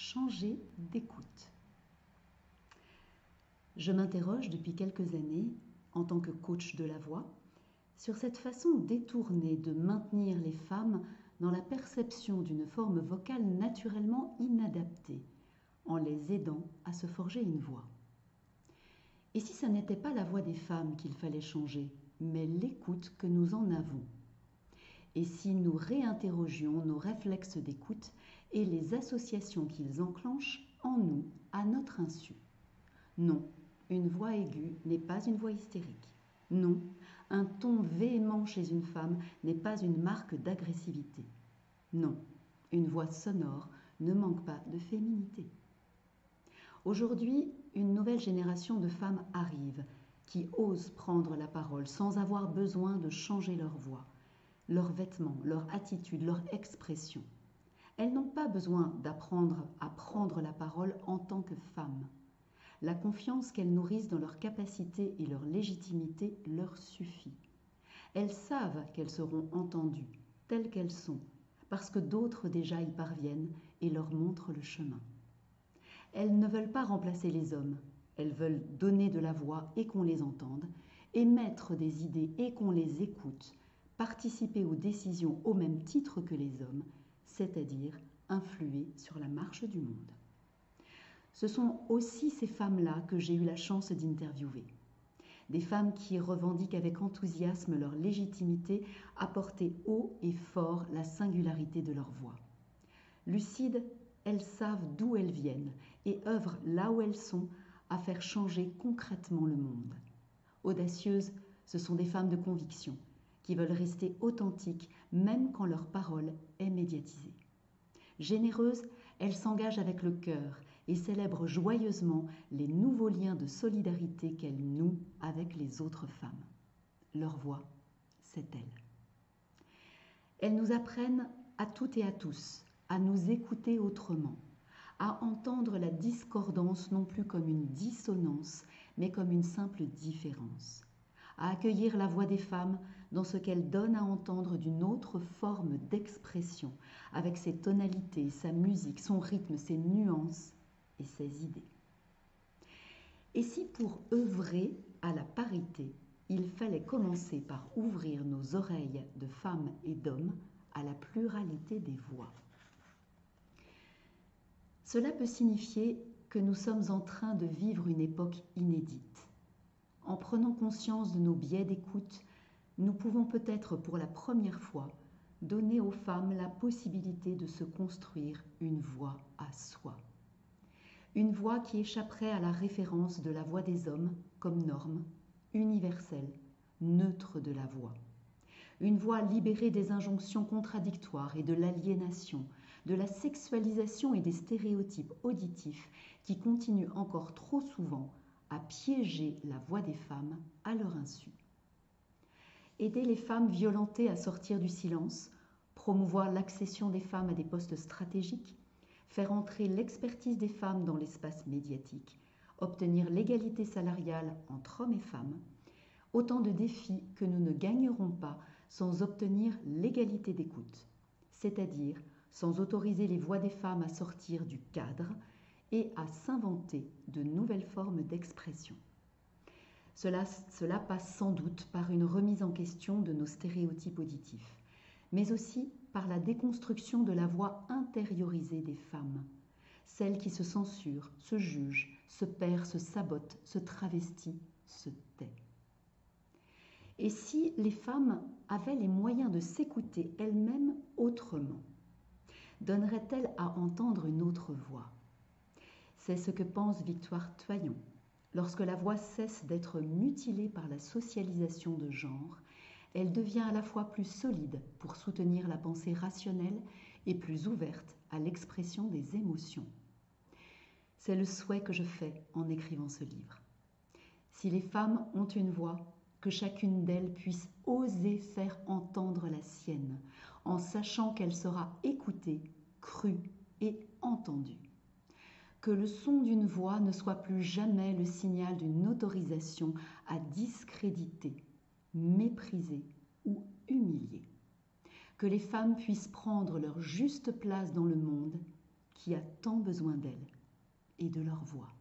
changer d'écoute. Je m'interroge depuis quelques années, en tant que coach de la voix, sur cette façon détournée de maintenir les femmes dans la perception d'une forme vocale naturellement inadaptée, en les aidant à se forger une voix. Et si ce n'était pas la voix des femmes qu'il fallait changer, mais l'écoute que nous en avons? Et si nous réinterrogions nos réflexes d'écoute et les associations qu'ils enclenchent en nous à notre insu? Non, une voix aiguë n'est pas une voix hystérique. Non, un ton véhément chez une femme n'est pas une marque d'agressivité. Non, une voix sonore ne manque pas de féminité. Aujourd'hui, une nouvelle génération de femmes arrive qui osent prendre la parole sans avoir besoin de changer leur voix, leurs vêtements, leur attitude, leur expression. Elles n'ont pas besoin d'apprendre à prendre la parole en tant que femmes. La confiance qu'elles nourrissent dans leur capacité et leur légitimité leur suffit. Elles savent qu'elles seront entendues, telles qu'elles sont, parce que d'autres déjà y parviennent et leur montrent le chemin. Elles ne veulent pas remplacer les hommes, elles veulent donner de la voix et qu'on les entende, émettre des idées et qu'on les écoute, participer aux décisions au même titre que les hommes, c'est-à-dire influer sur la marche du monde. Ce sont aussi ces femmes-là que j'ai eu la chance d'interviewer. Des femmes qui revendiquent avec enthousiasme leur légitimité à porter haut et fort la singularité de leur voix. Lucides, elles savent d'où elles viennent et œuvrent là où elles sont à faire changer concrètement le monde. Audacieuses, ce sont des femmes de conviction qui veulent rester authentiques même quand leur parole est médiatisée. Généreuses, elles s'engagent avec le cœur et célèbrent joyeusement les nouveaux liens de solidarité qu'elles nouent avec les autres femmes. Leur voix, c'est elle. Elles nous apprennent à toutes et à tous à nous écouter autrement, à entendre la discordance non plus comme une dissonance, mais comme une simple différence, à accueillir la voix des femmes dans ce qu'elle donne à entendre d'une autre forme d'expression, avec ses tonalités, sa musique, son rythme, ses nuances et ses idées. Et si pour œuvrer à la parité, il fallait commencer par ouvrir nos oreilles de femmes et d'hommes à la pluralité des voix? Cela peut signifier que nous sommes en train de vivre une époque inédite. En prenant conscience de nos biais d'écoute, nous pouvons peut-être pour la première fois donner aux femmes la possibilité de se construire une voix à soi. Une voix qui échapperait à la référence de la voix des hommes comme norme, universelle, neutre de la voix. Une voix libérée des injonctions contradictoires et de l'aliénation, de la sexualisation et des stéréotypes auditifs qui continuent encore trop souvent à piéger la voix des femmes à leur insu. Aider les femmes violentées à sortir du silence, promouvoir l'accession des femmes à des postes stratégiques, faire entrer l'expertise des femmes dans l'espace médiatique, obtenir l'égalité salariale entre hommes et femmes, autant de défis que nous ne gagnerons pas sans obtenir l'égalité d'écoute, c'est-à-dire sans autoriser les voix des femmes à sortir du cadre et à s'inventer de nouvelles formes d'expression. Cela passe sans doute par une remise en question de nos stéréotypes auditifs, mais aussi par la déconstruction de la voix intériorisée des femmes, celle qui se censure, se juge, se perd, se sabote, se travestit, se tait. Et si les femmes avaient les moyens de s'écouter elles-mêmes autrement, donneraient-elles à entendre une autre voix? C'est ce que pense Victoire Toyon. Lorsque la voix cesse d'être mutilée par la socialisation de genre, elle devient à la fois plus solide pour soutenir la pensée rationnelle et plus ouverte à l'expression des émotions. C'est le souhait que je fais en écrivant ce livre. Si les femmes ont une voix, que chacune d'elles puisse oser faire entendre la sienne, en sachant qu'elle sera écoutée, crue et entendue. Que le son d'une voix ne soit plus jamais le signal d'une autorisation à discréditer, mépriser ou humilier. Que les femmes puissent prendre leur juste place dans le monde, qui a tant besoin d'elles et de leur voix.